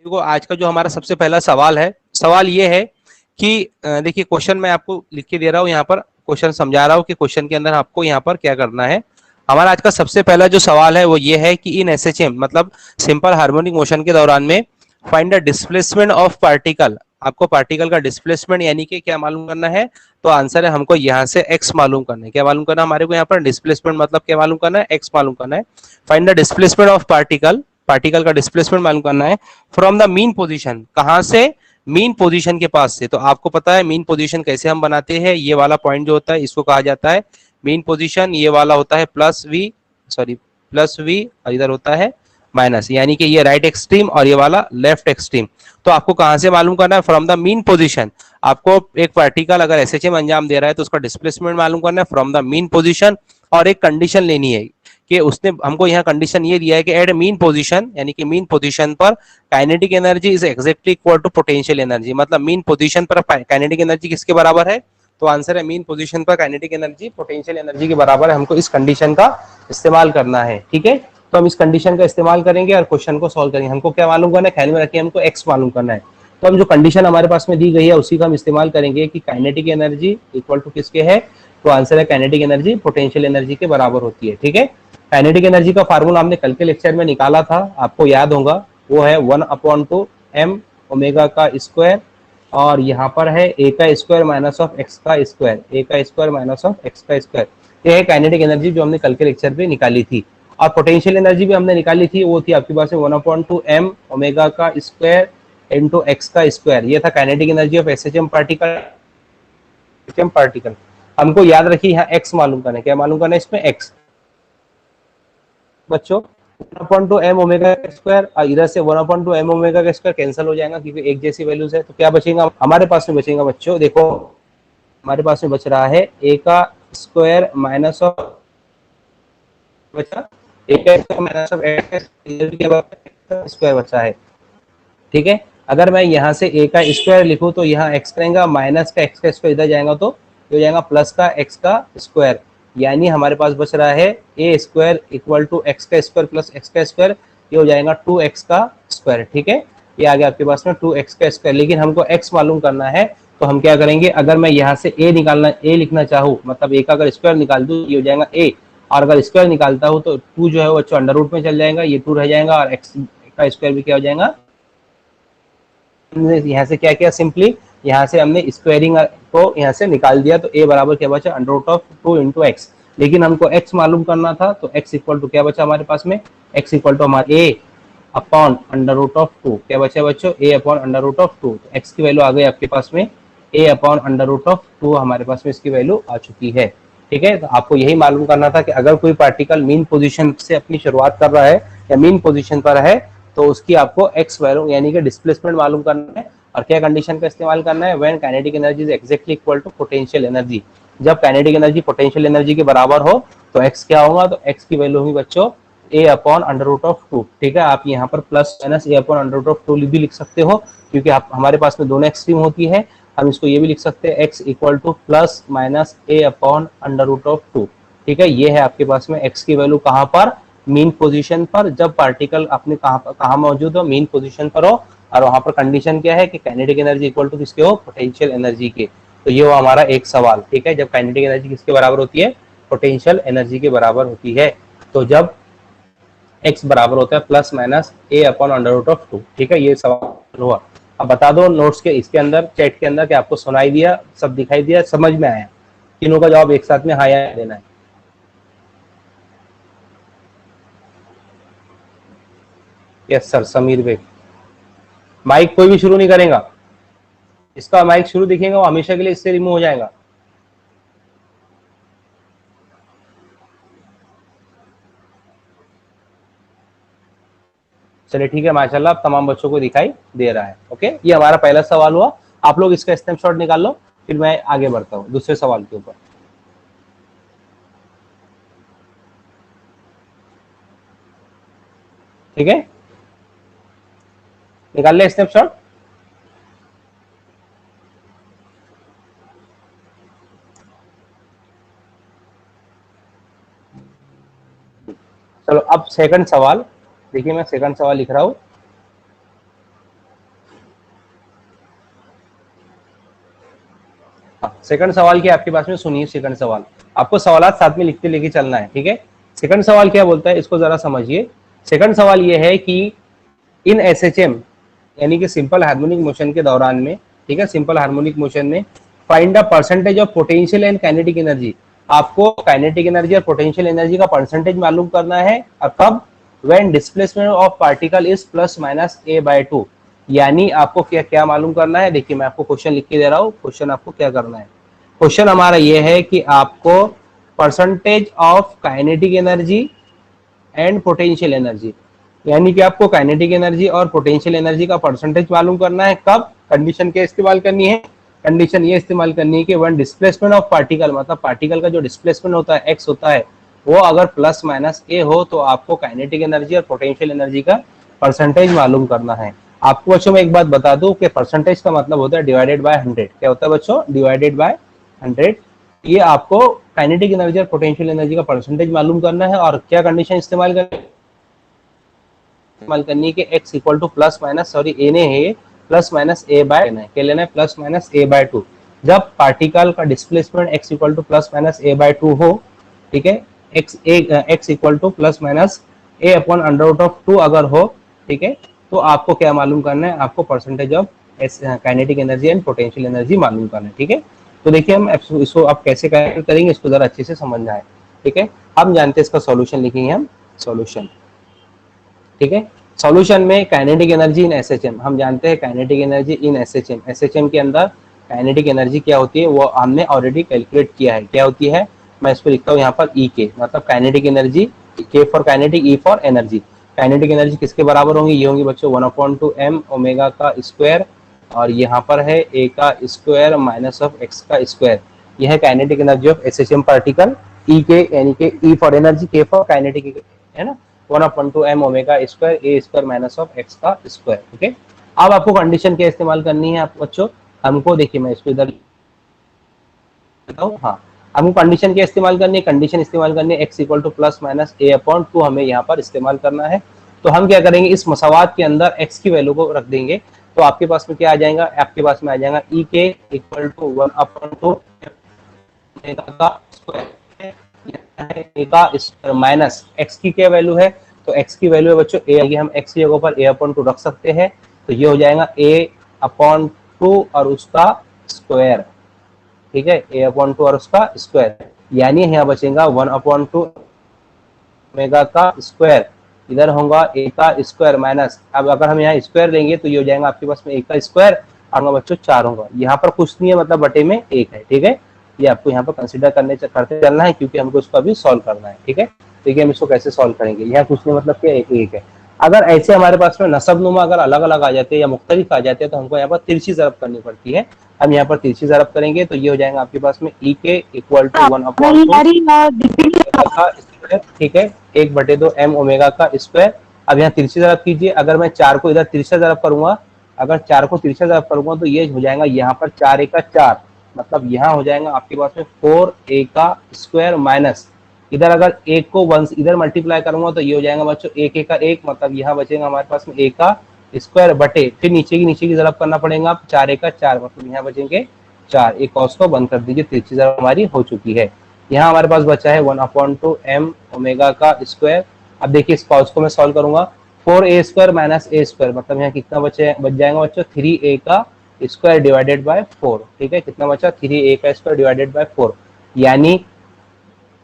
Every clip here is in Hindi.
देखो आज का जो हमारा सबसे पहला सवाल है, सवाल ये है कि देखिए क्वेश्चन मैं आपको लिख के दे रहा हूँ यहाँ पर, क्वेश्चन समझा रहा हूँ कि क्वेश्चन के अंदर आपको यहाँ पर क्या करना है। हमारा आज का सबसे पहला जो सवाल है वो ये है कि इन एसएचएम मतलब सिंपल हार्मोनिक मोशन के दौरान में find the displacement of particle. आपको पार्टिकल का डिस्प्लेसमेंट यानी कि क्या मालूम करना है। तो आंसर है हमको यहाँ से एक्स मालूम करना है। क्या मालूम करना है हमारे को यहाँ पर डिस्प्लेसमेंट मतलब क्या मालूम करना है, एक्स मालूम करना है। Find the displacement of particle, particle का डिस्प्लेसमेंट मालूम करना है फ्रॉम द मीन पोजीशन। कहां से, मीन पोजीशन के पास से। तो आपको पता है मीन पोजीशन कैसे हम बनाते हैं, ये वाला पॉइंट जो होता है इसको कहा जाता है मीन पोजीशन। ये वाला होता है plus v, sorry plus v, और इधर होता है माइनस, यानी कि ये राइट एक्सट्रीम और ये वाला लेफ्ट एक्सट्रीम। तो आपको कहां से मालूम करना है, फ्रॉम द मीन पोजीशन। आपको एक पार्टिकल अगर एसएचएम अंजाम दे रहा है तो उसका डिस्प्लेसमेंट मालूम करना है फ्रॉम द मीन पोजीशन। और एक कंडीशन लेनी है कि उसने हमको यहाँ कंडीशन ये दिया है कि एट मीन पोजीशन, यानी कि मीन पोजीशन पर kinetic energy is exactly equal to potential energy. मतलब मीन पोजीशन पर काइनेटिक एनर्जी किसके बराबर है। तो आंसर है मीन पोजीशन पर काइनेटिक एनर्जी पोटेंशियल एनर्जी के बराबर है। हमको इस कंडीशन का इस्तेमाल करना है, ठीक है। तो हम इस कंडीशन का इस्तेमाल करेंगे और क्वेश्चन को सॉल्व करेंगे। हमको क्या मालूम करना है, ख्याल में रखिए हमको एक्स मालूम करना है। तो हम जो कंडीशन हमारे पास में दी गई है उसी का हम इस्तेमाल करेंगे कि काइनेटिक एनर्जी इक्वल टू किसके है। तो आंसर है काइनेटिक एनर्जी पोटेंशियल एनर्जी के बराबर होती है, ठीक है। काइनेटिक एनर्जी का फार्मूला हमने कल के लेक्चर में निकाला था, आपको याद होगा। वो है 1/2m ओमेगा का स्क्वायर, और यहाँ पर है ए का स्क्वायर माइनस ऑफ एक्स का स्क्वायर, ए का स्क्वायर माइनस ऑफ एक्स का स्क्वायर। ये है काइनेटिक एनर्जी जो हमने कल के लेक्चर में निकाली थी। और पोटेंशियल एनर्जी भी हमने निकाली थी, वो थी आपके पास में 1/2m ओमेगा का स्क्वायर इंटू एक्स का स्क्वायर। ये था kinetic energy of SHM particle. Particle हमको याद रखिए यहाँ एक्स मालूम करना है। क्या मालूम करना है इसमें, एक्स बच्चों 1/2m ओमेगा का स्क्वायर, और इधर से 1/2m ओमेगा का स्क्वायर कैंसिल हो जाएगा क्योंकि एक जैसी वैल्यूज है। तो क्या बचेगा हमारे पास में, बचेगा बच्चों देखो हमारे पास में बच रहा है ए का स्क्वायर माइनस ऑफ, बचा ए का square minus of x square बचा है, ठीक है। अगर मैं यहाँ से ए का स्क्वायर लिखूं तो यहाँ एक्स रहेगा, माइनस का एक्स का स्क्वायर इधर जाएगा तो ये हो जाएगा प्लस का एक्स का स्क्वायर। यानी हमारे पास बच रहा है ए स्क्वायर इक्वल टू एक्स का स्क्वायर प्लस एक्स का स्क्वायर, ये हो जाएगा 2x का स्क्वायर, ठीक है। ये आ गया आपके पास में 2x का स्क्वायर। लेकिन हमको x मालूम करना है, तो हम क्या करेंगे, अगर मैं यहाँ से a निकालना, a लिखना चाहूँ, मतलब a का अगर स्क्वायर निकाल दूँ ये हो जाएगा a, और अगर स्क्वायर निकालता हूँ तो 2 जो है वो अंडर रूट में चल जाएगा, ये 2 रह जाएगा, और x का स्क्वायर भी क्या हो जाएगा। यहाँ से क्या किया, सिंपली यहाँ से हमने स्क्वायरिंग को यहाँ से निकाल दिया, तो a बराबर क्या बचा, under root of 2 into x. लेकिन हमको x मालूम करना था, तो x इक्वल टू क्या बचा हमारे पास में, x इक्वल टू हमारे a upon under root of 2। क्या बचा बच्चों, a upon under root of 2। तो x की वैल्यू आ गई आपके पास में a upon under root of 2, हमारे पास में इसकी वैल्यू आ चुकी है, ठीक है। तो आपको यही मालूम करना था कि अगर कोई पार्टिकल मीन पोजीशन से अपनी शुरुआत कर रहा है या मीन पोजीशन पर है तो उसकी आपको एक्स वैल्यू यानी कि डिस्प्लेसमेंट मालूम करना है। और क्या कंडीशन का इस्तेमाल करना है, when kinetic energy is exactly equal to potential energy. जब काइनेटिक एनर्जी पोटेंशियल एनर्जी के बराबर हो तो एक्स क्या होगा, तो एक्स की वैल्यू होगी बच्चों a upon under root of 2, ठीक है। आप यहाँ पर plus minus a upon under root of 2 भी लिख सकते हो, क्योंकि आप हमारे पास में दोनों एक्सट्रीम होती है। हम इसको ये भी लिख सकते हैं x equal to plus minus a upon under root of 2, ठीक है। ये है आपके पास में एक्स की वैल्यू कहाँ पर, मीन पोजीशन पर। जब पार्टिकल अपने कहाँ मौजूद हो, मीन पोजीशन पर हो, और वहां पर कंडीशन क्या है कि काइनेटिक एनर्जी इक्वल टू किसके हो, पोटेंशियल एनर्जी के। तो ये हो हमारा एक सवाल, ठीक है। जब काइनेटिक एनर्जी किसके बराबर होती है, पोटेंशियल एनर्जी के बराबर होती है। तो जब x बराबर होता है plus minus a upon under root of 2, ठीक है। ये सवाल हुआ। अब बता दो नोट्स के इसके अंदर, चैट के अंदर, कि आपको सुनाई दिया, सब दिखाई दिया, समझ में आया। तीनों का जवाब एक साथ में हाँ या देना है। Yes sir, Sameer Baig. Mic कोई भी शुरू नहीं करेगा, इसका माइक शुरू दिखेगा वो हमेशा के लिए इससे रिमूव हो जाएगा। चलिए ठीक है, माशाल्लाह तमाम बच्चों को दिखाई दे रहा है। ओके, ये हमारा पहला सवाल हुआ। आप लोग इसका स्नैपशॉट निकाल लो, फिर मैं आगे बढ़ता हूँ दूसरे सवाल के ऊपर। ठीक है, निकाल ले स्नैपशॉट। चलो अब सेकंड सवाल देखिए, मैं सेकंड सवाल लिख रहा हूं। सेकंड सवाल क्या आपके पास में, सुनिए सेकंड सवाल, आपको सवालात साथ में लिखते लेके चलना है, ठीक है। सेकंड सवाल क्या बोलता है इसको जरा समझिए। सेकंड सवाल ये है कि इन एसएचएम यानी कि सिंपल हार्मोनिक मोशन के दौरान में, ठीक है, सिंपल हार्मोनिक मोशन में find the percentage of potential and kinetic energy. आपको काइनेटिक एनर्जी और पोटेंशियल एनर्जी का परसेंटेज मालूम करना है, और कब, when displacement of particle is plus minus a/2। यानी आपको क्या क्या मालूम करना है, देखिए मैं आपको क्वेश्चन लिख के दे रहा हूँ, क्वेश्चन आपको क्या करना है। क्वेश्चन हमारा ये है कि आपको percentage of kinetic energy and potential energy, यानी कि आपको काइनेटिक एनर्जी और पोटेंशियल एनर्जी का परसेंटेज मालूम करना है, कब, कंडीशन क्या इस्तेमाल करनी है, कंडीशन ये इस्तेमाल करनी है कि वन डिस्प्लेसमेंट ऑफ पार्टिकल, मतलब पार्टिकल का जो डिस्प्लेसमेंट होता है एक्स होता है, वो अगर प्लस माइनस ए हो तो आपको काइनेटिक एनर्जी और पोटेंशियल एनर्जी का परसेंटेज मालूम करना है। आपको बच्चों में एक बात बता दूं कि परसेंटेज का मतलब होता है डिवाइडेड बाय 100। क्या होता है बच्चों, डिवाइडेड बाय 100। ये आपको काइनेटिक एनर्जी और पोटेंशियल एनर्जी का परसेंटेज मालूम करना है, और क्या कंडीशन इस्तेमाल करनी है कि x equal to plus minus, sorry a ने है प्लस माइनस ए बाय लेना है, क्या लेना है, प्लस माइनस a/2। जब पार्टिकल का displacement x equal to plus minus a/2 हो, ठीक है, x equal to plus minus a upon under root of 2 अगर हो, ठीक है, तो आपको क्या मालूम करना है, आपको percentage of kinetic energy and potential energy मालूम करना है, ठीक है। तो देखिए हम इसको आप कैसे करेंगे इसको जरा अच्छे से समझना है, ठीक है। हम जानते हैं इसका सॉल्यूशन लिखेंगे हम, सॉल्यूशन, ठीक है। सॉल्यूशन में काइनेटिक एनर्जी इन एसएचएम, हम जानते हैं kinetic energy in SHM, SHM के अंदर काइनेटिक एनर्जी क्या होती है वो हमने ऑलरेडी कैलकुलेट किया है, क्या होती है, मैं इसको लिखता हूँ यहाँ पर ई के, मतलब kinetic energy, K for kinetic, E for energy. Kinetic energy किसके बराबर होंगी, ये होंगी बच्चों 1/2m ओमेगा का स्क्वायर, और यहाँ पर है a का स्क्वायर माइनस ऑफ x का स्क्वायर। यह है kinetic energy of SHM particle, E K यानी कि E for energy, K for kinetic, है ना, 1/2m omega square a square minus of x का स्क्वायर, ठीक है। अब आपको कंडीशन क्या इस्तेमाल करनी है आपको बच्चों, हमको देखिए मैं इसको इधर बताऊं, हाँ, हमको कंडीशन क्या इस्तेमाल करनी है, कंडीशन इस्तेमाल करनी है x equal to plus minus a/2 हमें यहाँ पर इस्तेमाल करना है। तो हम क्या करेंगे, इस मसावात के अंदर x की वैल्यू को रख देंगे, तो आपके पास में क्या आ जाएगा, आपके पास में आ जाएगा ई के इक्वल टू 1/2 का स्क्वायर माइनस x की क्या वैल्यू है, तो x की वैल्यू है बच्चों a आएगी, हम x की जगह पर a/2 रख सकते हैं, तो ये हो जाएगा a/2 और उसका स्क्वायर, ठीक है, a/2 और उसका स्क्वायर, यानी यहाँ बचेगा 1/2 ओमेगा का स्क्वायर, इधर होगा a का स्क्वायर माइनस, अब अगर हम यहाँ स्क्वायर लेंगे तो ये हो जाएगा आपके पास में a का स्क्वायर और बच्चों 4 होगा, यहाँ पर कुछ नहीं है, मतलब बटे में 1 है, ठीक है। ये आपको यहाँ पर कंसीडर करते चलना है, क्योंकि हमको इसको अभी सॉल्व करना है, ठीक है। देखिए हम इसको कैसे सॉल्व करेंगे, यहाँ कुछ नहीं, मतलब क्या एक है। अगर ऐसे हमारे पास में नसब नुमा अगर अलग अलग आ जाते हैं या मुख्तलिफ आ जाते हैं तो हमको यहाँ पर तिरछी ज़रब करनी पड़ती है। हम यहाँ पर तिरछी ज़रब करेंगे तो ये हो जाएगा आपके पास में ई के इक्वल टू 1/2, ठीक है, 1/2m ओमेगा का स्क्वायर। अब यहाँ तिरछी ज़रब कीजिए, अगर मैं 4 को इधर तिरछा ज़रब करूंगा, अगर 4 को तिरछा ज़रब करूंगा तो ये हो जाएगा यहाँ पर 4 का 4, मतलब यहाँ हो जाएगा आपके पास में 4a का स्क्वायर माइनस, इधर अगर एक को 1 इधर मल्टीप्लाई करूंगा तो ये हो जाएगा बच्चों 1 का 1, मतलब यहाँ बचेगा हमारे पास में a का स्क्वायर बटे, फिर नीचे की ज़रब करना पड़ेगा, 4a का 4, मतलब यहाँ बचेंगे 4, एक कॉस को बंद कर दीजिए, तिरछी ज़रब हमारी हो चुकी है। यहाँ हमारे पास बचा है 1/2m ओमेगा का स्क्वायर। अब देखिए इस कॉस को मैं सॉल्व करूंगा, 4a square minus a square, मतलब यहाँ कितना बच जाएगा बच्चों 3a का स्क्वायर डिवाइडेड बाय 4, ठीक है, कितना बचा 3a का स्क्वायर डिवाइडेड बाय 4, यानी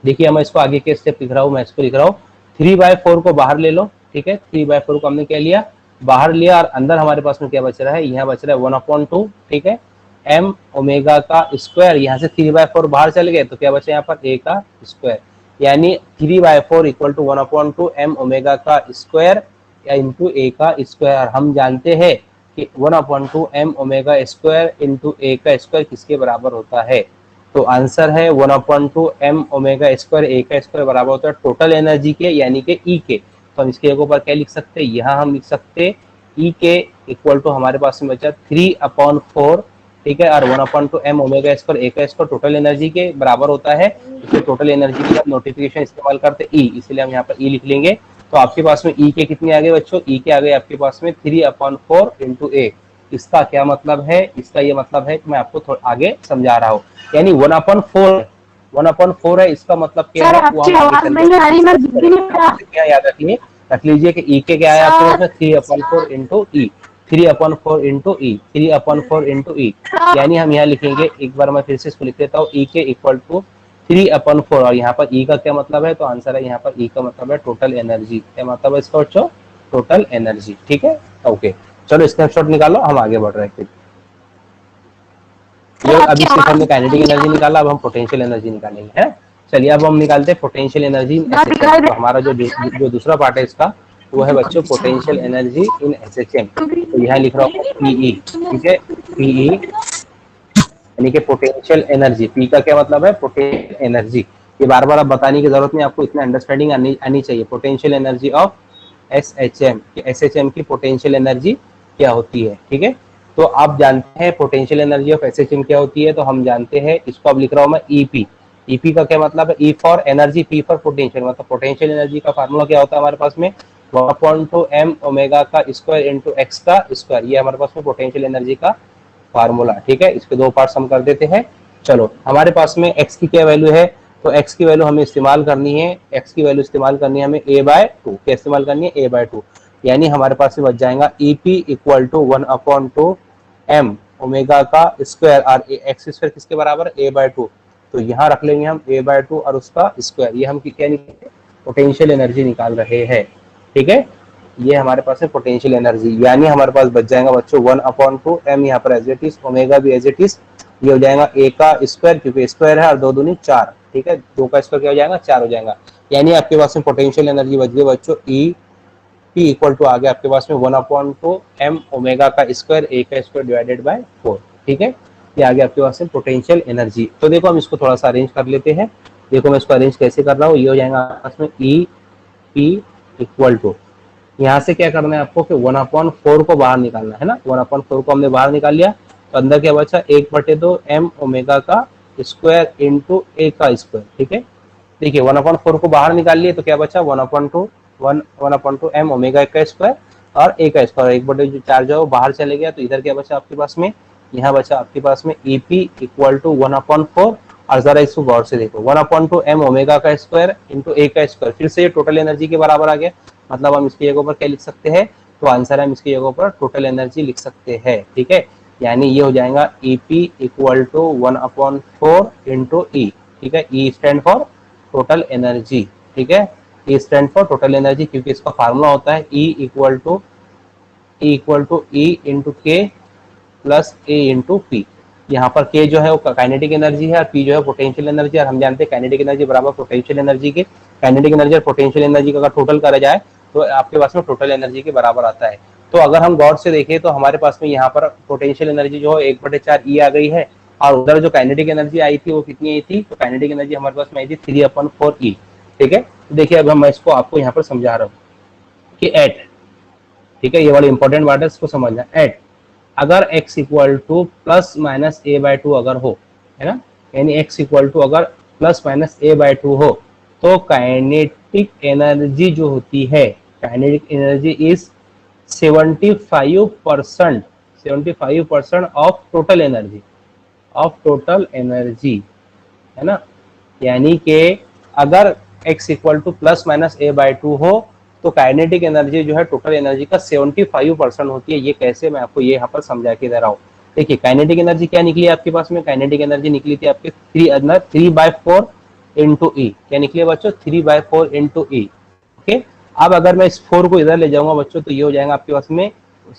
देखिए मैं इसको आगे के स्टेप लिख रहा हूँ, मैं इसको लिख रहा हूँ 3/4 को बाहर ले लो, ठीक है, 3/4 को हमने क्या लिया, बाहर लिया, और अंदर हमारे पास में क्या बच रहा है, यहाँ बच रहा है 1/2, ठीक है, m ओमेगा का स्क्वायर, यहाँ से 3/4 बाहर चले गए तो क्या बचा यहाँ पर a का स्क्वायर, यानी 3/4 इक्वल टू 1/2m ओमेगा का स्क्वायर या इंटू a का स्क्वायर। हम जानते हैं कि 1/2m omega square into a का स्क्वायर किसके बराबर होता है, तो आंसर है 1/2m ओमेगा स्क्वायर, a का स्क्वायर बराबर होता है टोटल एनर्जी के, यानी कि E के। तो हम इसके जगह पर क्या लिख सकते हैं, यहाँ हम लिख सकते हैं E के इक्वल टू हमारे पास में बचा 3/4, ठीक है, और 1/2m ओमेगा स्क्वायर, a का स्क्वायर टोटल एनर्जी के बराबर होता है, इसलिए टोटल एनर्जी के लिए नोटिफिकेशन इस्तेमाल करते हैं E, इसलिए हम यहाँ पर E लिख लेंगे। तो आपके पास में E के कितने आ गए बच्चों, E के आ गए आपके पास में 3/4 इंटू a, इसका क्या मतलब है, इसका ये मतलब है कि मैं आपको थोड़ा आगे समझा रहा हूँ। यानी 1/4, 1/4 है, इसका मतलब क्या सर है वो आपकी हम आगे आवाज चल के नहीं आ रही, मैं डिस्कस दिख भी करेंगे। नहीं आप रहा। इसे क्या याद रखिए, रख लीजिए कि ई के क्या है आपके पास में, 3/4 इंटू ई, 3/4 इंटू ई, 3/4 इंटू ई। यानी हम यहाँ लिखेंगे, एक बार मैं फिर से इसको लिख देता हूँ, ई के इक्वल टू 3/4, और यहाँ पर ई का क्या मतलब है, तो आंसर है यहाँ पर ई का मतलब है टोटल एनर्जी। क्या मतलब है इसका बच्चों, टोटल एनर्जी। ठीक है, ओके, चलो स्नैपशॉट निकालो, हम आगे बढ़ रहे हैं। सर ये आपकी अभी सिर्फ हमने काइनेटिक एनर्जी आवाज निकाला, अब हम पोटेंशियल एनर्जी निकालेंगे, है। चलिए अब हम निकालते हैं पोटेंशियल एनर्जी इन ना एसएचएम। दिखाई तो हमारा जो दूसरा पार्ट है इसका, वो है बच्चों पोटेंशियल एनर्जी इन एसएचएम। तो यहाँ लिख रहा हूँ पीई, ठीक है, पीई यानी कि पोटेंशियल एनर्जी। पी का क्या मतलब है, पोटेंशियल एनर्जी। ये बार बार अब बताने की जरूरत नहीं, आपको इतना अंडरस्टैंडिंग आनी चाहिए। Potential energy of SHM, SHM की पोटेंशियल एनर्जी क्या होती है, ठीक है। तो आप जानते हैं पोटेंशियल एनर्जी ऑफ एसएचएम क्या होती है, तो हम जानते हैं, इसको अब लिख रहा हूं मैं ईपी। ईपी का क्या मतलब है, ई for energy, P for potential. मतलब पोटेंशियल एनर्जी का फार्मूला क्या होता है हमारे पास में, 1/2 m ओमेगा का स्क्वायर इंटू एक्स का स्क्वायर। ये हमारे पास में पोटेंशियल एनर्जी का फार्मूला, ठीक है। इसके दो पार्ट्स हम कर देते हैं। चलो हमारे पास में x की क्या वैल्यू है, तो x की वैल्यू हमें इस्तेमाल करनी है, x की वैल्यू इस्तेमाल करनी है हमें a/2। क्या इस्तेमाल करनी है, a/2। यानी हमारे पास में बच जाएगा EP equal to 1/2 m omega का स्क्वायर, और एक्स स्क्वायर किसके बराबर है, a/2। तो यहाँ रख लेंगे हम a/2 और उसका स्क्वायर। ये हम क्या निकाल, पोटेंशियल एनर्जी निकाल रहे हैं, ठीक है। ये हमारे पास है पोटेंशियल एनर्जी। यानी हमारे पास बच जाएगा बच्चों 1/2 m, यहाँ पर एज इट इज, ओमेगा भी एज इट इज। ये हो जाएगा a का स्क्वायर, क्योंकि स्क्वायर है, और 2 दूनी 4, ठीक है। 2 का स्क्वायर क्या हो जाएगा, 4 हो जाएगा। यानी आपके पास में पोटेंशियल एनर्जी बच गई बच्चों ई पी इक्वल टू, आ गया आपके पास में 1/2 m ओमेगा का स्क्वायर, a का स्क्वायर डिवाइडेड बाय 4, ठीक है। ये आ गया आपके पास में पोटेंशियल एनर्जी। तो देखो हम इसको थोड़ा सा अरेंज कर लेते हैं। देखो मैं इसको अरेंज कैसे कर रहा हूँ, ये हो जाएगा आपके पास में ई पी इक्वल टू, यहाँ से क्या करना है आपको कि 1/4 को बाहर निकालना है ना। 1/4 को हमने बाहर निकाल लिया, तो अंदर क्या बचा, 1/2 m ओमेगा का स्क्वायर इंटू a का स्क्वायर, ठीक है। देखिए 1/4 को बाहर निकाल लिए, तो क्या बचा, 1/2 m ओमेगा का स्क्वायर और a का स्क्वायर। 1/4 जो है वो बाहर चले गया, तो इधर क्या बचा आपके पास में, यहाँ बचा आपके पास में EP इक्वल टू 1/4। और जरा इसको गौर से देखो, 1/2 m ओमेगा का स्क्वायर इंटू a का स्क्वायर, फिर से ये टोटल एनर्जी के बराबर आ गया। मतलब हम इसकी जगह पर क्या लिख सकते हैं, तो आंसर हम इसकी जगह पर टोटल एनर्जी लिख सकते हैं, ठीक है। यानी ये हो जाएगा EP equal to 1/4 into E, ठीक है। E stand for total energy, ठीक है। E stand for total energy, क्योंकि इसका फार्मूला होता है E equal to E into K plus a into P. यहाँ पर के जो है वो काइनेटिक एनर्जी है, और पी जो है पोटेंशियल एनर्जी। और हम जानते हैं काइनेटिक एनर्जी बराबर पोटेंशियल एनर्जी के। काइनेटिक एनर्जी और पोटेंशियल एनर्जी का अगर टोटल करा जाए, तो आपके पास में टोटल एनर्जी के बराबर आता है। तो अगर हम गौर से देखें, तो हमारे पास में यहाँ पर पोटेंशियल एनर्जी जो है 1/4 ई आ गई है, और उधर जो काइनेटिक एनर्जी आई थी वो कितनी आई थी, तो काइनेटिक एनर्जी हमारे पास में आई थी 3/4 ई, ठीक है। तो देखिए अब मैं इसको आपको यहाँ पर समझा रहा हूँ कि एट, ठीक है, ये वाला इंपॉर्टेंट वर्ड है, इसको समझना। एट अगर x equal to plus minus a/2 अगर हो, है ना, यानी x इक्वल टू अगर प्लस माइनस a/2 हो, तो काइनेटिक एनर्जी जो होती है, kinetic energy is 75%, 75% of total energy, है ना। यानी कि अगर x equal to plus minus a/2 हो, तो काइनेटिक एनर्जी जो है टोटल एनर्जी का 75% होती है। ये कैसे, मैं आपको ये यहाँ पर समझा के दे रहा हूँ। देखिए काइनेटिक एनर्जी क्या निकली है आपके पास में, काइनेटिक एनर्जी निकली थी आपके 3/4 इंटू ई। क्या निकली बच्चों, 3/4 इंटू ई, ओके। अब अगर मैं इस 4 को इधर ले जाऊंगा बच्चों, तो ये हो जाएगा आपके पास में,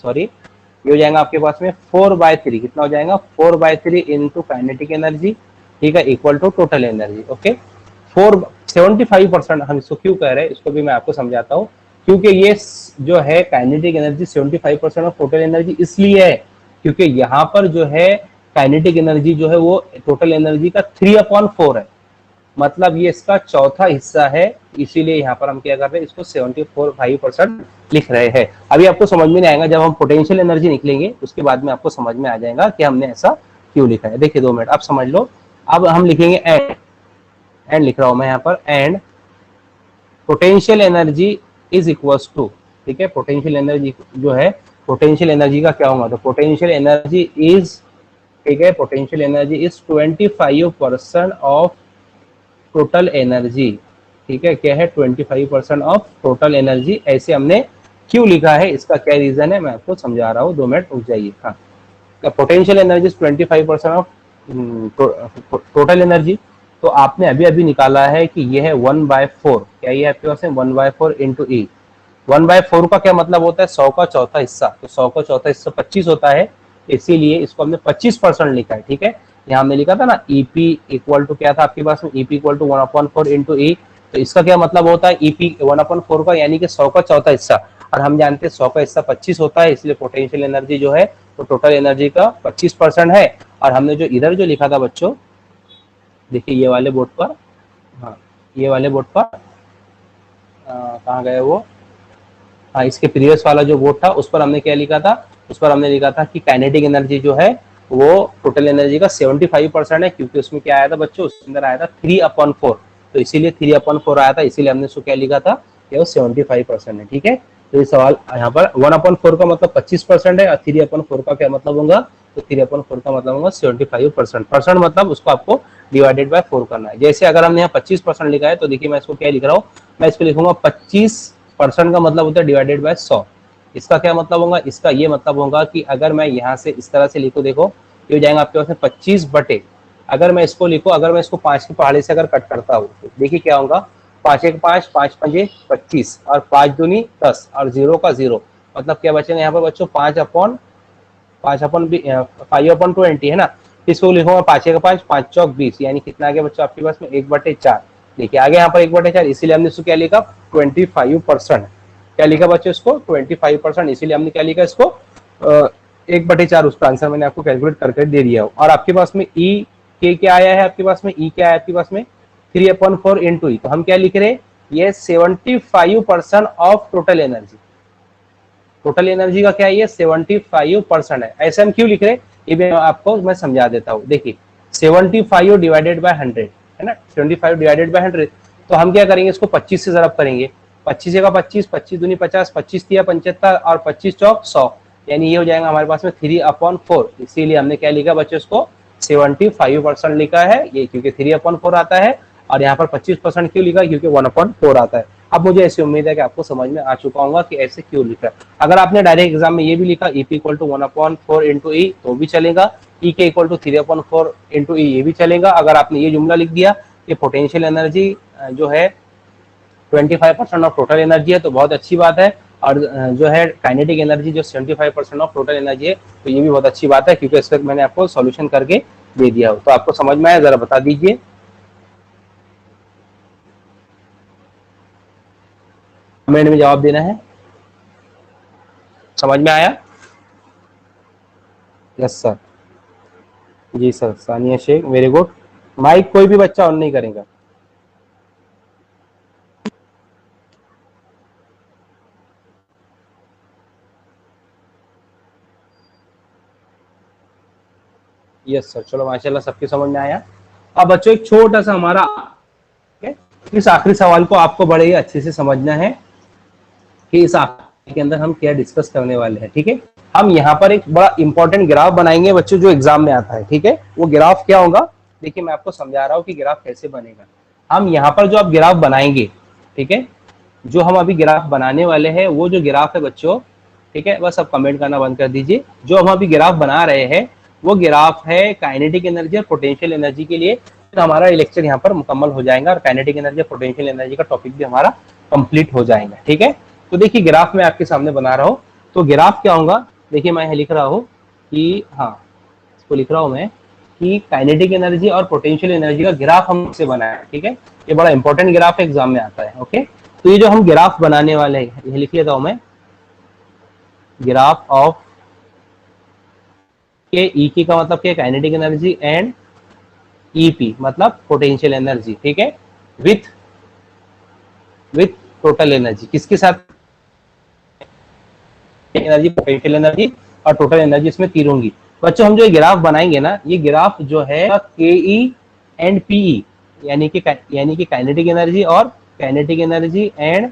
सॉरी, ये हो जाएगा आपके पास में 4/3। कितना हो जाएगा, 4/3 इंटू काइनेटिक एनर्जी, ठीक है, equal to total energy, okay. 75% हम इसको क्यों कह रहे हैं, इसको भी मैं आपको समझाता हूँ। क्योंकि ये जो है kinetic energy 75% of total energy इसलिए है, क्योंकि यहाँ पर जो है काइनेटिक एनर्जी जो है वो टोटल एनर्जी का 3/4 है। मतलब ये इसका चौथा हिस्सा है, इसीलिए यहाँ पर हम क्या कर रहे हैं, इसको 75% लिख रहे हैं। अभी आपको समझ में नहीं आएगा, जब हम पोटेंशियल एनर्जी निकलेंगे उसके बाद में आपको समझ में आ जाएगा कि हमने ऐसा क्यों लिखा है। देखिए 2 मिनट आप समझ लो। अब हम लिखेंगे एंड लिख रहा हूं मैं यहाँ पर, and potential energy is equal to, ठीक है, पोटेंशियल एनर्जी जो है पोटेंशियल एनर्जी का क्या होगा, तो पोटेंशियल एनर्जी इज, ठीक है, potential energy is 25% of total energy, ठीक है, क्या है 25% ऑफ टोटल एनर्जी। ऐसे हमने क्यों लिखा है, इसका क्या रीजन है मैं आपको समझा रहा हूँ, 2 मिनट रुक जाइए। हाँ, potential energy 25% of total energy. तो आपने अभी अभी निकाला है कि ये है 1/4, क्या ये आपके पास है 1/4 इंटू ई। 1/4 का क्या मतलब होता है, 100 का चौथा हिस्सा, तो 100 का चौथा हिस्सा 25 होता है, इसीलिए इसको हमने 25% लिखा है, ठीक है। यहाँ हमने लिखा था ना ईपी इक्वल टू क्या था आपके पास में, ईपी इक्वल टू 1/4 इंटू ई। तो इसका क्या मतलब होता है, ईपी 1/4 का यानी कि 100 का चौथा हिस्सा, और हम जानते हैं 100 का हिस्सा 25 होता है, इसलिए पोटेंशियल एनर्जी जो है तो टोटल एनर्जी का 25% है। और हमने जो इधर जो लिखा था बच्चों, देखिए ये वाले बोर्ड पर, हाँ ये वाले बोर्ड पर कहाँ गए वो, हाँ इसके प्रीवियस वाला जो बोर्ड था उस पर हमने क्या लिखा था, उस पर हमने लिखा था कि काइनेटिक एनर्जी जो है वो टोटल एनर्जी का 75% है, क्योंकि उसमें क्या आया था बच्चों, उसके अंदर आया था 3/4, तो इसीलिए 3/4 आया था, इसीलिए हमने उसको क्या लिखा था कि वो 75% है, ठीक है। तो ये सवाल यहाँ पर 1/4 का मतलब 25% है, और 3/4 का क्या मतलब होगा, तो 3/4 का मतलब होगा 75%। परसेंट मतलब उसको आपको डिवाइडेड बाय 4 करना है। जैसे अगर हमने यहाँ 25% लिखा है, तो देखिए मैं इसको क्या लिख रहा हूँ, मैं इसको लिखूंगा 25% का मतलब होता है डिवाइडेड बाय 100। इसका क्या मतलब होगा, इसका ये मतलब होगा कि अगर मैं यहाँ से इस तरह से लिखूं, देखो ये हो जाएगा आपके पास में 25/, अगर मैं इसको लिखूं, अगर मैं इसको 5 की पहाड़ी से अगर कट करता हूँ, तो देखिए क्या होगा, 5 1 5, 5 5 25, और 5 दूनी 10, और 0 का 0, मतलब क्या बचेगा यहाँ पर बच्चों 5/20 है ना। इसको लिखूंगा 5 1 5, 5 चौक 20, यानी कितना आ गया बच्चों आपके पास में 1/4। देखिए आगे यहाँ पर 1/4, इसीलिए हमने इसको क्या लिखा 25%, क्या लिखा बच्चों इसको 25%, इसीलिए हमने क्या लिखा इसको 1/4। उसका आंसर मैंने आपको कैलकुलेट करके दे दिया। और आपके पास में ई के क्या आया है, आपके पास में ई क्या आया आपके पास में 3/4 इंटू ई, तो हम क्या लिख रहे हैं, ये 75% of total energy. Total energy का क्या है, ये 75% है। ऐसे हम क्यों लिख रहे हैं, ये भी आपको मैं समझा देता हूँ। देखिए 75 डिवाइडेड बाय 100 है ना, 75 डिवाइडेड बाय 100, तो हम क्या करेंगे, इसको 25 से ज़रब करेंगे, 25 का 25, 25 दूनी 50, 25 तिया 75, और 25 चौक 100, यानी ये हो जाएगा हमारे पास में 3/4। इसीलिए हमने क्या लिखा बच्चों, इसको 75% लिखा है, ये क्योंकि 3/4 आता है, और यहाँ पर 25% क्यों लिखा, क्योंकि 1/4 आता है। अब मुझे ऐसी उम्मीद है कि आपको समझ में आ चुका होगा कि ऐसे क्यों लिखा है। अगर आपने डायरेक्ट एग्जाम में ये भी लिखा ईपी इक्वल टू 1/4 इंटू ई, तो भी चलेगा, ई के इक्वल टू 3/4 इंटू ई, ये भी चलेगा। अगर आपने ये जुमला लिख दिया कि पोटेंशियल एनर्जी जो है 25% ऑफ टोटल एनर्जी है, तो बहुत अच्छी बात है। और जो है काइनेटिक एनर्जी जो 75% ऑफ टोटल एनर्जी है, तो ये भी बहुत अच्छी बात है, क्योंकि इस वक्त मैंने आपको सॉल्यूशन करके दे दिया हो। तो आपको समझ में आया, जरा बता दीजिए, कमेंट में जवाब देना है। समझ में आया? यस सर, जी sir, Sania Shaikh, very good. Mike कोई भी बच्चा ऑन नहीं करेगा। यस सर, चलो माशाल्लाह सबकी समझ में आया। अब बच्चों एक छोटा सा हमारा, इस आखिरी सवाल को आपको बड़े ही अच्छे से समझना है कि इस आखिरी के अंदर हम क्या डिस्कस करने वाले हैं, ठीक है। हम यहाँ पर एक बड़ा इंपॉर्टेंट ग्राफ बनाएंगे बच्चों, जो एग्जाम में आता है, ठीक है। वो ग्राफ क्या होगा, देखिए मैं आपको समझा रहा हूँ कि ग्राफ कैसे बनेगा। हम यहाँ पर जो आप ग्राफ बनाएंगे, ठीक है, जो हम अभी ग्राफ बनाने वाले हैं, वो जो ग्राफ है बच्चों, ठीक है, बस अब कमेंट करना बंद कर दीजिए। जो हम अभी ग्राफ बना रहे हैं वो ग्राफ है काइनेटिक एनर्जी और पोटेंशियल एनर्जी के लिए। तो हमारा लेक्चर यहाँ पर मुकम्मल हो जाएगा, और काइनेटिक एनर्जी और पोटेंशियल एनर्जी का टॉपिक भी हमारा कंप्लीट हो जाएगा, ठीक है। तो देखिए ग्राफ मैं आपके सामने बना रहा हूँ, तो ग्राफ क्या होगा, देखिए मैं लिख रहा हूँ कि, हाँ इसको लिख रहा हूँ मैं कि काइनेटिक एनर्जी और पोटेंशियल एनर्जी का ग्राफ हमसे बनाया है, ठीक है। ये बड़ा इंपॉर्टेंट ग्राफ एग्जाम में आता है, ओके। तो ये जो हम ग्राफ बनाने वाले हैं, ये लिख लेता हूं मैं, ग्राफ ऑफ के ई की का मतलब क्या, काइनेटिक एनर्जी, एंड ईपी मतलब पोटेंशियल एनर्जी, ठीक है, विथ टोटल एनर्जी। किसके साथ, एनर्जी, पोटेंशियल एनर्जी और टोटल एनर्जी, इसमें तीन होंगी। बच्चों हम जो ग्राफ बनाएंगे ना, ये ग्राफ जो है के ई एंड पीई, यानी कि काइनेटिक एनर्जी और kinetic energy and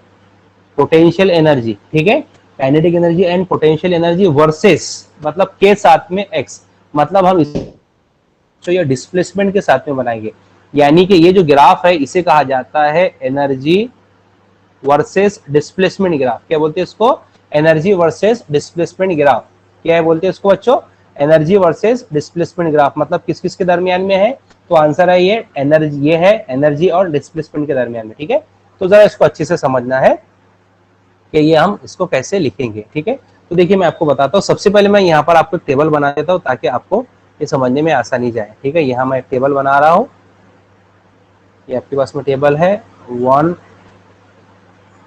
potential energy, ठीक है। Kinetic energy and potential energy versus मतलब के साथ में एक्स, मतलब हम तो ये डिस्प्लेसमेंट के साथ में बनाएंगे। यानी कि ये जो ग्राफ है इसे कहा जाता है एनर्जी वर्सेस डिस्प्लेसमेंट ग्राफ। क्या बोलते हैं इसको? Energy versus displacement graph. क्या है बोलते हैं इसको बच्चों? Energy versus displacement graph. मतलब किस किस के दरमियान में है? तो आंसर है ये एनर्जी, ये है एनर्जी और डिस्प्लेसमेंट के दरमियान में। ठीक है, तो जरा इसको अच्छे से समझना है कि ये हम इसको कैसे लिखेंगे। ठीक है, तो देखिए मैं आपको बताता हूँ। सबसे पहले मैं यहाँ पर आपको टेबल बना देता हूँ ताकि आपको ये समझने में आसानी जाए। ठीक है, यहाँ मैं एक टेबल बना रहा हूँ। ये आपके पास में टेबल है 1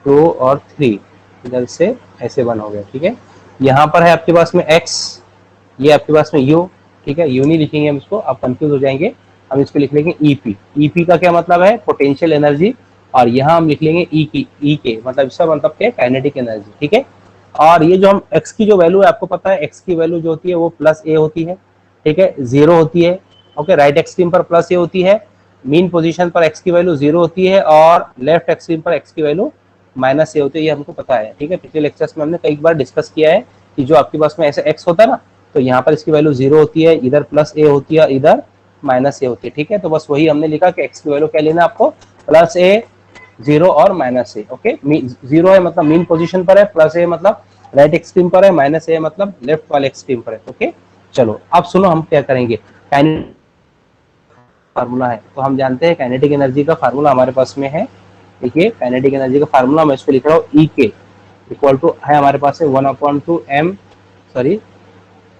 2 और 3, इधर से ऐसे बन हो गया। ठीक है, यहाँ पर है आपके पास में x, ये आपके पास में u। ठीक है, u नहीं लिखेंगे हम इसको, आप कंफ्यूज हो जाएंगे। हम इसको लिख लेंगे EP। EP का क्या मतलब है? Potential energy. और यहाँ हम लिख लेंगे E की, E के मतलब इसका मतलब क्या है? Kinetic energy. ठीक है, और ये जो हम x की जो वैल्यू है, आपको पता है x की वैल्यू जो होती है वो +a होती है। ठीक है, 0 होती है। ओके, राइट एक्सट्रीम पर +a होती है, मीन पोजीशन पर x की वैल्यू 0 होती है, और लेफ्ट एक्सट्रीम पर x की वैल्यू -a होती है। ये हमको पता है। ठीक है, पिछले लेक्चर्स में हमने कई बार डिस्कस किया है कि जो आपके पास में ऐसे x होता है ना, तो यहाँ पर इसकी वैल्यू 0 होती है, इधर +a होती है, इधर -a होती है। ठीक है, तो बस वही हमने लिखा कि x की वैल्यू क्या लेना आपको? +a, 0 और -a। ओके, 0 है मतलब मीन पोजीशन पर है, +a मतलब राइट एक्सट्रीम पर है, -a मतलब लेफ्ट वाले एक्सट्रीम पर है। ओके, चलो अब सुनो हम क्या करेंगे। फार्मूला है तो हम जानते हैं काइनेटिक एनर्जी का फार्मूला हमारे पास में है। देखिए काइनेटिक एनर्जी का फार्मूला मैं इसको लिख रहा हूँ, ई के इक्वल टू है हमारे पास है 1/2 m, सॉरी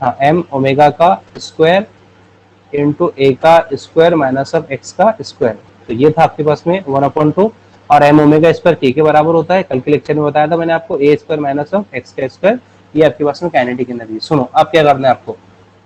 हाँ, m ओमेगा का स्क्वायर इंटू a का स्क्वायर माइनस ऑफ x का स्क्वायर। तो ये था आपके पास में 1/2, और m ओमेगा स्क्वायर k के बराबर होता है। कल के लेक्चर में बताया था मैंने आपको, a square minus of x का स्क्वायर। ये आपके पास में काइनेटिक एनर्जी। सुनो अब क्या करना है आपको,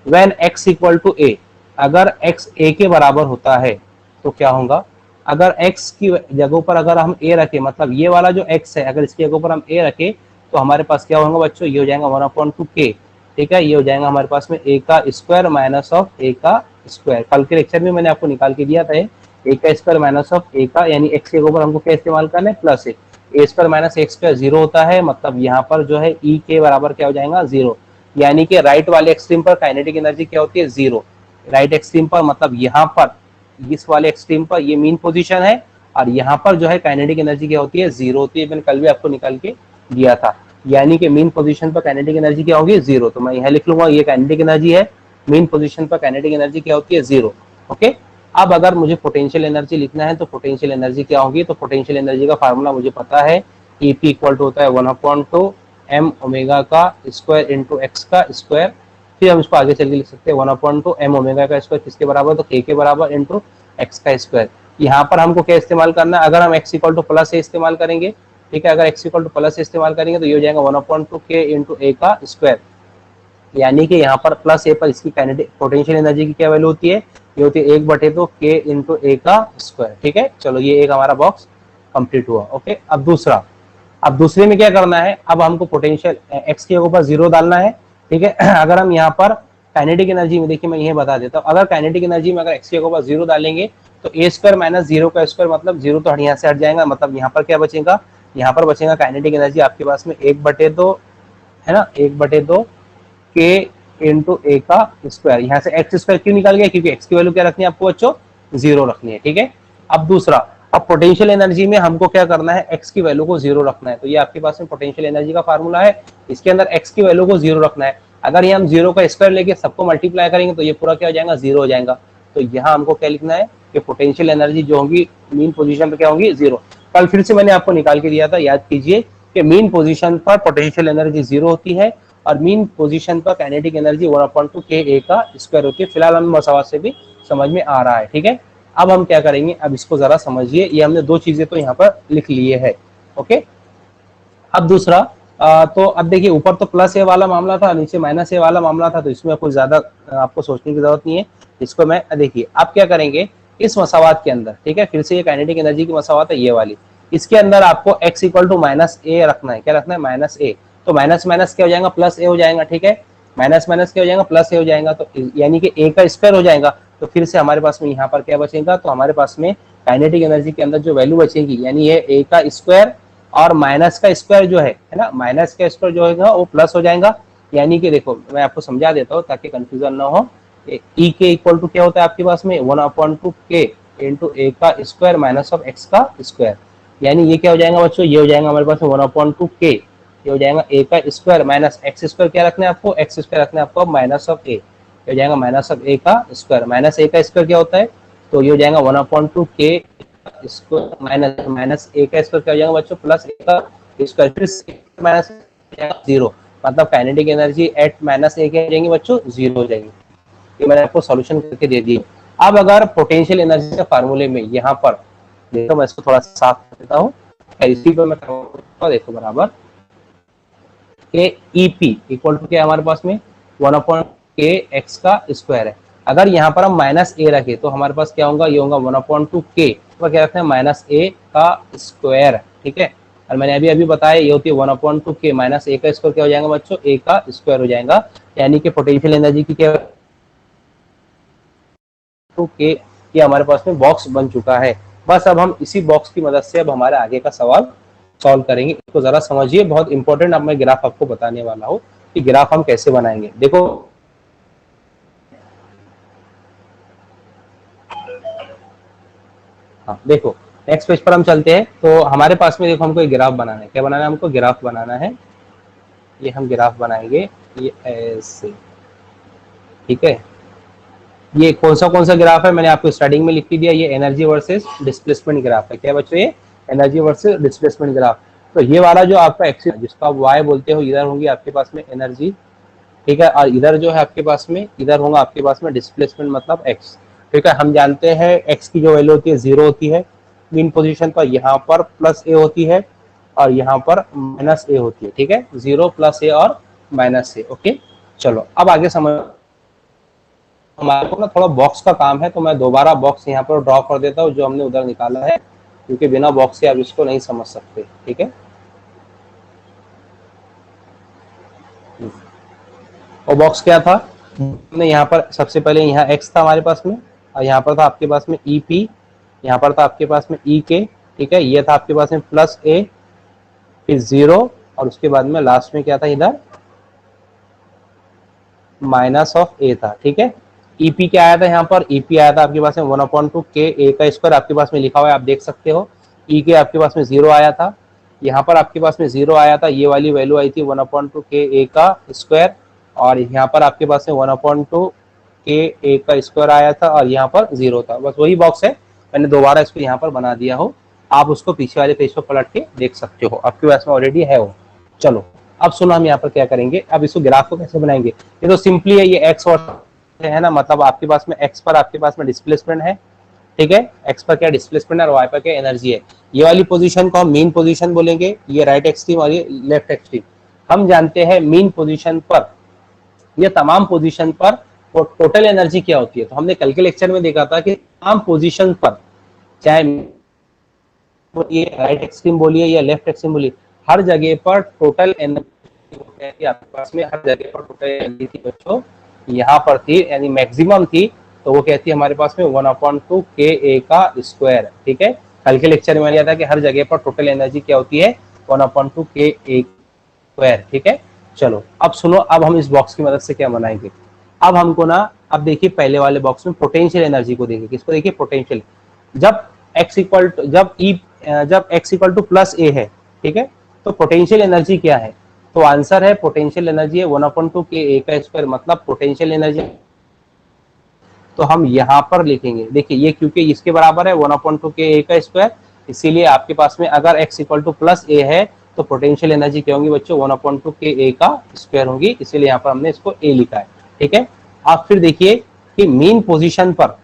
when x equal to a, अगर x a के बराबर होता है तो क्या होगा? अगर x की जगह पर अगर हम a रखें, मतलब ये वाला जो x है अगर इसकी जगह पर हम a रखें तो हमारे पास क्या होगा बच्चों? ये हो जाएगा 1/2 k। ठीक है, ये हो जाएगा हमारे पास में a का स्क्वायर माइनस ऑफ a का स्क्वायर। कल के लेक्चर में मैंने आपको निकाल के दिया था a का स्क्वायर माइनस ऑफ a का, यानी x के ऊपर हमको क्या इस्तेमाल करना है? Plus a square minus x square 0 होता है, मतलब यहाँ पर जो है e के बराबर क्या हो जाएगा? 0। यानी कि राइट वाले एक्सट्रीम पर काइनेटिक एनर्जी क्या होती है? 0। राइट एक्सट्रीम पर मतलब यहाँ पर इस वाले एक्सट्रीम पर ये मीन पोजीशन है, और यहाँ पर जो है काइनेटिक एनर्जी क्या होती है? 0 होती है। मैंने कल भी आपको निकाल के दिया था। यानी कि मीन पोजीशन पर काइनेटिक एनर्जी क्या होगी? 0। तो मैं यहाँ लिख लूंगा ये काइनेटिक एनर्जी है, मीन पोजीशन पर काइनेटिक एनर्जी क्या होती है? 0। ओके, अब अगर मुझे पोटेंशियल एनर्जी लिखना है तो पोटेंशियल एनर्जी क्या होगी? तो पोटेंशियल एनर्जी का फार्मूला मुझे पता है, EP इक्वल टू होता है 1/2 m ओमेगा का स्क्वायर इंटू x का स्क्वायर। फिर हम इसको आगे चल के लिख सकते हैं 1/2 m ओमेगा का स्क्वायर किसके बराबर? तो k के बराबर इंटू x का स्क्वायर। यहाँ पर हमको क्या इस्तेमाल करना है? अगर हम x equal to plus a इस्तेमाल करेंगे, ठीक है, अगर x equal to plus a इस्तेमाल करेंगे तो ये हो जाएगा 1/2 k इंटू a का स्क्वायर। यानी कि यहाँ पर प्लस a पर इसकी काइनेटिक पोटेंशियल एनर्जी की क्या वैल्यू होती है? ये होती है 1/2 k इंटू a का स्क्वायर। ठीक है, चलो ये एक हमारा बॉक्स कंप्लीट हुआ। ओके, अब दूसरा, अब दूसरे में क्या करना है? अब हमको पोटेंशियल x के ऊपर 0 डालना है। ठीक है, अगर हम यहाँ पर काइनेटिक एनर्जी में, देखिए मैं यही बता देता हूँ, अगर काइनेटिक एनर्जी में अगर x के ऊपर 0 डालेंगे तो a स्क्वायर माइनस 0 का स्क्वायर मतलब 0 तो यहाँ से हट जाएगा, मतलब यहाँ पर क्या बचेगा? यहाँ पर बचेगा काइनेटिक एनर्जी आपके पास में 1/2 है ना, 1/2 k इंटू a का स्क्वायर। यहाँ से x स्क्वायर क्यों निकाल गया? क्योंकि x की वैल्यू क्या रखनी है आपको बच्चों? 0 रखनी है। ठीक है, अब दूसरा, अब पोटेंशियल एनर्जी में हमको क्या करना है? x की वैल्यू को 0 रखना है। तो ये आपके पास में पोटेंशियल एनर्जी का फार्मूला है, इसके अंदर x की वैल्यू को 0 रखना है। अगर ये हम 0 का स्क्वायर लेके सबको मल्टीप्लाई करेंगे तो ये पूरा क्या हो जाएगा? 0 हो जाएगा। तो यहाँ हमको क्या लिखना है कि पोटेंशियल एनर्जी जो होगी मीन पोजीशन पर क्या होगी? 0। कल फिर से मैंने आपको निकाल के दिया था, याद कीजिए कि मीन पोजीशन पर पोटेंशियल एनर्जी 0 होती है और मीन पोजीशन पर काइनेटिक एनर्जी 1/2 k a का स्क्वायर होती है। फिलहाल हमें मसावात से भी समझ में आ रहा है। ठीक है, अब हम क्या करेंगे? अब इसको जरा समझिए, ये हमने दो चीजें तो यहाँ पर लिख लिए है। ओके, अब दूसरा, तो अब देखिए ऊपर तो प्लस ए वाला मामला था, नीचे माइनस ए वाला मामला था, तो इसमें कुछ ज्यादा आपको सोचने की जरूरत नहीं है। इसको मैं देखिए आप क्या करेंगे इस मसावात के अंदर, ठीक है, फिर से ये काइनेटिक एनर्जी की मसावात है ये वाली, इसके अंदर आपको x इक्वल टू -a रखना है। क्या रखना है? -a। तो माइनस माइनस क्या हो जाएगा? प्लस ए हो जाएगा। ठीक है, माइनस माइनस क्या हो जाएगा? प्लस ए हो जाएगा। तो यानी कि a का स्क्वायर हो जाएगा। तो फिर से हमारे पास में यहाँ पर क्या बचेगा? तो हमारे पास में काइनेटिक एनर्जी के अंदर जो वैल्यू बचेगी, यानी ये a का स्क्वायर और माइनस का स्क्वायर जो है ना, माइनस का स्क्वायर जो है वो प्लस हो जाएगा। यानी कि देखो मैं आपको समझा देता हूँ ताकि कंफ्यूजन ना हो। ई के इक्वल टू क्या होता है आपके पास में 1/2 k इंटू ए का स्क्वायर माइनस ऑफ एक्स का स्क्वायर। यानी ये क्या हो जाएगा बच्चों, ये हो जाएगा हमारे पास में 1/2k, ये हो जाएगा ए का स्क्वायर माइनस एक्स स्क्वायर, क्या रखना है आपको, एक्स स्क्वायर रखना है आपको, माइनस ऑफ ए, हो जाएगा माइनस ऑफ ए का स्क्वायर। माइनस ए का स्क्वायर क्या होता है, तो ये हो जाएगा 1/2k स्क्वायर माइनस माइनस ए का स्क्वायर क्या हो जाएगा बच्चों, प्लस ए का स्क्वायर, फिर माइनस जीरो, मतलब काइनेटिक एनर्जी एट माइनस ए क्या हो जाएंगी बच्चों, जीरो हो जाएगी। ये मैंने आपको सॉल्यूशन करके दे दिए। अब अगर पोटेंशियल एनर्जी के फार्मूले में यहाँ पर देखो, मैं इसको थोड़ा साफ कर देता हूँ, इसी पर मैं देखो बराबर के ई पी इक्वल टू क्या हमारे पास में 1/k एक्स का स्क्वायर है। अगर यहाँ पर हम माइनस ए रखे तो हमारे पास क्या होगा, ये होगा 1/2k, तो क्या रखते हैं माइनस ए का स्क्वायर, ठीक है। और मैंने अभी अभी बताया ये होती है 1/2k माइनस ए का स्क्वायर, क्या हो जाएगा बच्चों, ए का स्क्वायर हो जाएगा। यानी कि पोटेंशियल एनर्जी की क्या के ये हमारे पास में बॉक्स बन चुका है। बस अब हम इसी बॉक्स की मदद से अब हमारे आगे का सवाल सॉल्व करेंगे। इसको जरा समझिए, बहुत इंपॉर्टेंट। अब मैं ग्राफ आपको बताने वाला हूँ कि ग्राफ हम कैसे बनाएंगे। देखो हाँ देखो, नेक्स्ट पेज पर हम चलते हैं। तो हमारे पास में देखो हमको एक ग्राफ बनाना है। क्या बनाना है हमको, ग्राफ बनाना है। ये हम ग्राफ बनाएंगे ये ऐसे, ठीक है। ये कौन सा ग्राफ है, मैंने आपको स्टार्टिंग में लिख दिया, ये एनर्जी वर्सेस डिस्प्लेसमेंट ग्राफ है। क्या बच्चों, ये एनर्जी वर्सेस डिस्प्लेसमेंट ग्राफ। तो ये वाला जो आपका एक्सिस जिसका वाई बोलते हो, इधर होंगी आपके पास में एनर्जी, ठीक है, और इधर जो है आपके पास में, इधर होगा आपके पास में डिस्प्लेसमेंट मतलब एक्स, ठीक है। हम जानते हैं एक्स की जो वैल्यू होती है 0 होती है मीन पोजीशन पर, यहाँ पर प्लस ए होती है और यहाँ पर माइनस ए होती है, ठीक है। 0 प्लस ए और माइनस ए, ओके। चलो अब आगे समझ, हमारे को ना थोड़ा बॉक्स का काम है, तो मैं दोबारा बॉक्स यहाँ पर ड्रॉ कर देता हूँ जो हमने उधर निकाला है, क्योंकि बिना बॉक्स से आप इसको नहीं समझ सकते, ठीक है। और बॉक्स क्या था, हमने यहाँ पर सबसे पहले यहाँ एक्स था हमारे पास में, और यहाँ पर था आपके पास में ई पी, यहाँ पर था आपके पास में ई के, ठीक है। ये था आपके पास में प्लस ए, फिर 0, और उसके बाद में लास्ट में क्या था इधर माइनस ऑफ ए था, ठीक है। ईपी क्या आया था यहाँ पर, ईपी आया था आपके पास में 1/2k ए का स्क्वायर, आपके पास में लिखा हुआ है आप देख सकते हो। ई के आपके पास में 0 आया था, यहाँ पर आपके पास में 0 आया था, ये वाली वैल्यू आई थी 1/2k ए का स्क्वायर, और यहाँ पर आपके पास में 1/2k ए का स्क्वायर आया था, और यहाँ पर 0 था। बस वही बॉक्स है, मैंने दोबारा इसको यहाँ पर बना दिया हो, आप उसको पीछे वाले पेज पर पलट के देख सकते हो, आपके पास में ऑलरेडी है वो। चलो अब सुनो हम यहाँ पर क्या करेंगे, अब इसको ग्राफ को कैसे बनाएंगे। ये तो सिंपली है, ये एक्स और है ना, मतलब आपके पास में एक्स पर आपके पास में डिस्प्लेसमेंट है, ठीक है। एक्स पर क्या डिस्प्लेसमेंट है और वाई पर क्या एनर्जी है। ये वाली पोजीशन को हम मीन पोजीशन बोलेंगे, ये राइट एक्सट्रीम और ये लेफ्ट एक्सट्रीम। हम जानते हैं मीन पोजीशन पर, ये तमाम पोजीशन पर टोटल एनर्जी क्या होती है। तो हमने कल के लेक्चर में देखा था कि तमाम पोजीशन पर, चाहे ये राइट एक्सट्रीम बोलिए या लेफ्ट एक्सट्रीम बोलिए, हर जगह पर टोटल एनर्जी आपके पास में, हर जगह पर टोटल एनर्जी थी बच्चों यहाँ पर थी, यानी मैक्सिमम थी, तो वो कहती है हमारे पास में 1/2k ए का स्क्वायर, ठीक है। कल के लेक्चर में मैंने था कि हर जगह पर टोटल एनर्जी क्या होती है 1/2k ए स्क्वायर, ठीक है। चलो अब सुनो, अब हम इस बॉक्स की मदद से क्या बनाएंगे। अब हमको ना, अब देखिए पहले वाले बॉक्स में पोटेंशियल एनर्जी को देखिए, किसको देखिए, पोटेंशियल। जब x इक्वल टू, जब x इक्वल टू प्लस ए है, ठीक है, तो पोटेंशियल एनर्जी क्या है, तो आंसर है पोटेंशियल एनर्जी है 1/2k ए का स्क्वायर, मतलब पोटेंशियल एनर्जी। तो हम यहाँ पर लिखेंगे, देखिए ये क्योंकि इसके बराबर है 1/2k ए का स्क्वायर, इसीलिए आपके पास में अगर x इक्वल टू प्लस ए है तो पोटेंशियल एनर्जी क्या होंगी बच्चों, 1/2k ए का स्क्वायर होंगी, इसीलिए यहाँ पर हमने इसको ए लिखा है, ठीक है। आप फिर देखिए कि मीन पोजीशन पर,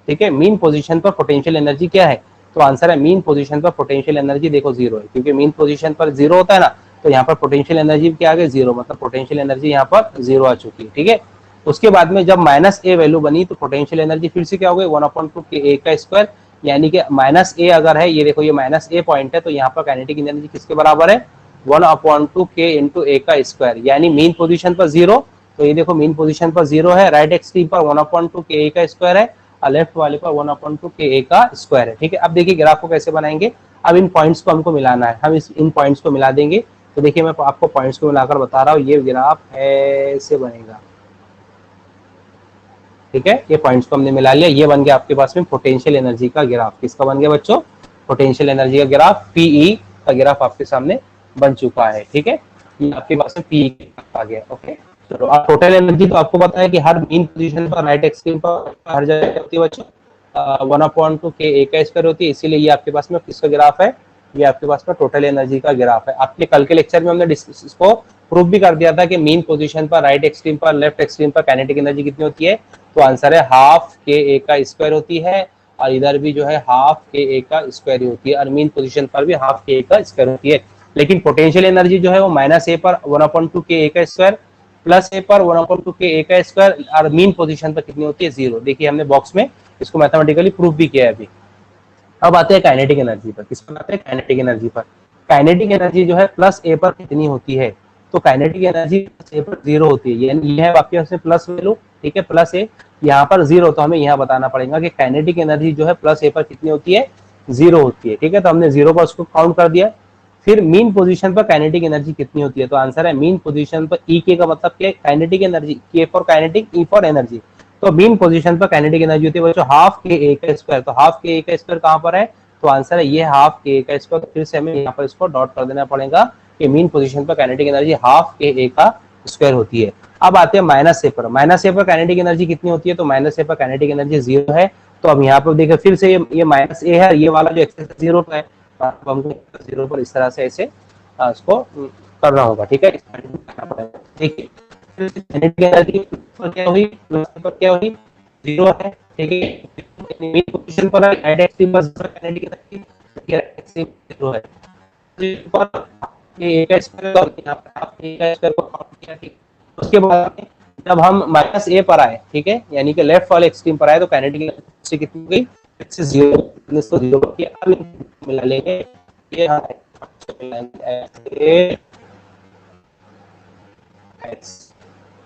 ठीक है, मीन पोजीशन पर पोटेंशियल एनर्जी क्या है, तो आंसर है मीन पोजीशन पर पोटेंशियल एनर्जी देखो 0 है, क्योंकि मीन पोजीशन पर 0 होता है ना, तो यहाँ पर पोटेंशियल एनर्जी क्या आ गई 0, मतलब पोटेंशियल एनर्जी यहाँ पर 0 आ चुकी है, ठीक है। उसके बाद में जब माइनस ए वैल्यू बनी तो पोटेंशियल एनर्जी फिर से क्या हो गई 1/2k ए का स्क्वायर, यानी कि माइनस ए अगर है, ये देखो ये माइनस ए पॉइंट है, तो यहाँ पर काइनेटिक एनर्जी किसके बराबर है 1/2k इंटू ए का स्क्वायर, यानी मीन पोजीशन पर 0, तो ये देखो मीन पोजीशन पर 0 है, राइट एक्सट्रीम पर 1/2k ए का स्क्वायर है, और लेफ्ट वाले पर 1/2k ए का स्क्वायर है, ठीक है। अब देखिए ग्राफ को कैसे बनाएंगे। अब इन पॉइंट्स को हमको मिलाना है, हम इन पॉइंट्स को मिला देंगे। तो देखिए मैं आपको पॉइंट्स को मिलाकर बता रहा हूँ, ये ग्राफ ऐसे बनेगा, ठीक है। ये पॉइंट्स को हमने मिला लिया, ये बन गया आपके पास में पोटेंशियल एनर्जी का ग्राफ। किसका बन गया बच्चों? पोटेंशियल एनर्जी का ग्राफ, पीई का ग्राफ आपके सामने बन चुका है, ठीक है। ये आपके पास में पीई आ गया, ओके। चलो अब टोटल एनर्जी तो आपको पता है कि हर मेन पोजीशन पर राइट एक्सट्रीम पर हर जगह होती है बच्चों, 1/2 k a का स्क्वायर होती है, इसीलिए ये आपके पास में किसका ग्राफ है? ये आपके पास में टोटल एनर्जी का ग्राफ है। आपके कल के लेक्चर में हमने इसको प्रूव भी कर दिया था कि मेन पोजीशन पर राइट एक्सट्रीम पर लेफ्ट एक्सट्रीम पर काइनेटिक एनर्जी कितनी होती है। तो आंसर है हाफ के ए का स्क्वायर होती है, और इधर भी जो है हाफ के ए का स्क्वायर होती है, और मेन पोजीशन पर भी हाफ के ए का स्क्वायर होती है। लेकिन पोटेंशियल एनर्जी जो है वो माइनस ए पर 1/2 k a का स्क्वायर प्लस ए पर 1/2 k a का स्क्वायर, और मेन पोजीशन पर कितनी होती है? 0। देखिए हमने बॉक्स में इसको मैथमेटिकली प्रूव भी किया है अभी। अब आते हैं काइनेटिक एनर्जी पर। किस पर आते हैं? काइनेटिक एनर्जी पर। काइनेटिक एनर्जी जो है प्लस ए पर कितनी होती है? तो काइनेटिक एनर्जी प्लस ए पर 0 होती है, यानी ये है आपके पास में प्लस वैल्यू, ठीक है, प्लस ए, यहाँ पर 0, तो हमें यहाँ बताना पड़ेगा कि काइनेटिक एनर्जी जो है प्लस ए पर कितनी होती है? 0 होती है, ठीक है। तो हमने 0 पर उसको काउंट कर दिया। फिर मीन पोजीशन पर काइनेटिक एनर्जी कितनी होती है? तो आंसर है मीन पोजीशन पर ई के का मतलब क्या है? Kinetic energy, K for kinetic, E for energy. तो मीन पोजीशन पर काइनेटिक एनर्जी होती है बच्चों हाफ के ए का स्क्वायर। तो हाफ के ए का स्क्वायर कहाँ पर है? तो आंसर है ये हाफ के ए का स्क्वायर। तो फिर से हमें यहाँ पर इसको डॉट कर देना पड़ेगा कि मीन पोजीशन पर काइनेटिक एनर्जी हाफ के ए का स्क्वायर होती है। अब आते हैं माइनस ए पर। माइनस ए पर काइनेटिक एनर्जी कितनी होती है? तो माइनस ए पर काइनेटिक एनर्जी 0 है। तो अब यहाँ पर देखिए फिर से ये माइनस ए है, ये वाला जो एक्सेस 0 पर है, तो हमको 0 पर इस तरह से ऐसे इसको करना होगा, ठीक है। ठीक है, काइनेटिक एनर्जी क्या हुई? प्लस पर क्या हुई? 0 है, ठीक है। मेन पोजीशन पर राइट एक्सिस पर काइनेटिक एनर्जी 0 है। पर ये का स्क्वायर और यहाँ पर हाफ ए का स्क्वायर को काउंट किया, ठीक। उसके बाद जब हम माइनस ए पर आए, ठीक है, यानी कि लेफ्ट वाले एक्सट्रीम पर आए, तो काइनेटिक एनर्जी कितनी गई? 0 किया। मिला लेंगे ये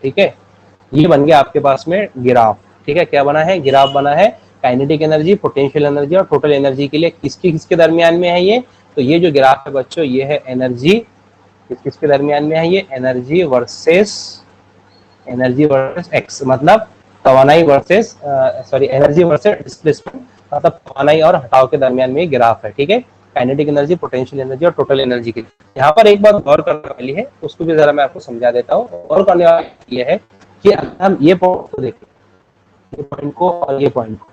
ठीक है। ये बन गया आपके पास में ग्राफ, ठीक है। क्या बना है? ग्राफ बना है काइनेटिक एनर्जी, पोटेंशियल एनर्जी और टोटल एनर्जी के लिए। किसके दरमियान में है ये? तो ये जो ग्राफ है बच्चों, ये है एनर्जी, किसके दरमियान में है ये? एनर्जी वर्सेस एक्स, मतलब तवानाई वर्सेस एनर्जी वर्सेस डिस्प्लेसमेंट, मतलब तवानाई और हटाव के दरमियान में ग्राफ है, ठीक है। काइनेटिक एनर्जी, पोटेंशियल एनर्जी और टोटल एनर्जी के लिए। यहाँ पर एक बात गौर करने वाली है, उसको भी जरा मैं आपको समझा देता हूँ। गौर करने वाली ये है कि हम ये पॉइंट को देखें, ये पॉइंट को और ये पॉइंट को,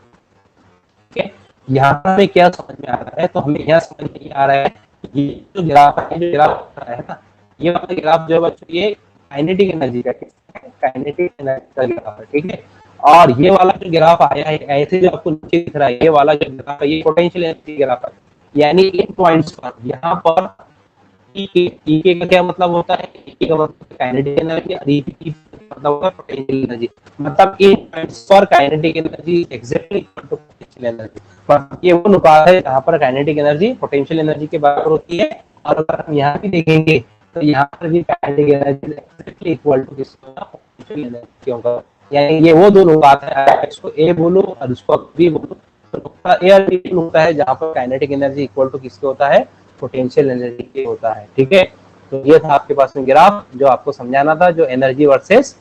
ठीक है। यहाँ पर हमें क्या समझ में आ रहा है? तो हमें यहाँ समझ में आ रहा है ये जो ग्राफ है ना, ये वाला ग्राफ जो है बच्चों, ये काइनेटिक एनर्जी का, काइनेटिक एनर्जी का ग्राफ है, ठीक है। और ये वाला जो ग्राफ आया है ऐसे जो आपको नीचे दिख रहा है, ये वाला जो ग्राफ है, ये पोटेंशियल एनर्जी ग्राफ है। यानी इन पॉइंट्स पर यहाँ पर ई के का क्या मतलब होता है? ई के का मतलब काइनेटिक एनर्जी, और ई की मतलब होता है पोटेंशियल एनर्जी। मतलब इन पॉइंट्स पर kinetic energy exactly equal to potential energy. मतलब ये वो अनुपात है जहाँ पर काइनेटिक एनर्जी पोटेंशियल एनर्जी के बराबर होती है। और अगर हम यहाँ भी देखेंगे तो यहाँ पर भी kinetic energy exactly equal to potential energy होगा। यानी ये वो दो अनुपात है, इसको ए बोलो और उसको बी बोलो, ए और बी होता है जहाँ पर काइनेटिक एनर्जी इक्वल टू किसके होता है? पोटेंशियल एनर्जी के होता है, ठीक है। तो ये था आपके पास में ग्राफ जो आपको समझाना था, जो एनर्जी वर्सेस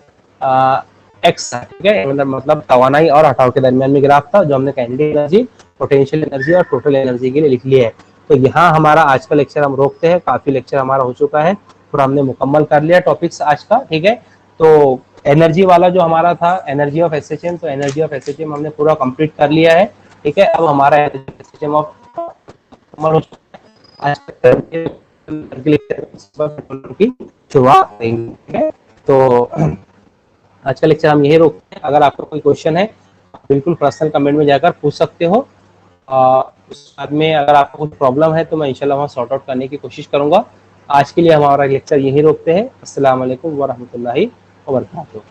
एक्स था, ठीक है। मतलब तवानाई और हटाव के दरमियान में ग्राफ था, जो हमने काइनेटिक एनर्जी, पोटेंशियल एनर्जी और टोटल एनर्जी के लिए लिख लिया है। तो यहाँ हमारा आज का लेक्चर हम रोकते हैं, काफी लेक्चर हमारा हो चुका है, पूरा हमने मुकम्मल कर लिया टॉपिक्स आज का, ठीक है। तो एनर्जी वाला जो हमारा था, एनर्जी ऑफ एसएचएम, तो एनर्जी ऑफ एसएचएम हमने पूरा कंप्लीट कर लिया है, ठीक है। अब हमारा एसएचएम ऑफ आज की शुरुआत करेंगे। तो आज का लेक्चर हम यही रोकते हैं। अगर आपका कोई क्वेश्चन है बिल्कुल पर्सनल कमेंट में जाकर पूछ सकते हो। उस बाद में अगर आपको कुछ प्रॉब्लम है तो मैं इंशाल्लाह वहाँ सॉर्ट आउट करने की कोशिश करूंगा। आज के लिए हमारा लेक्चर यही रोकते हैं। अस्सलाम वालेकुम व रहमतुल्लाहि व बरकातुहू।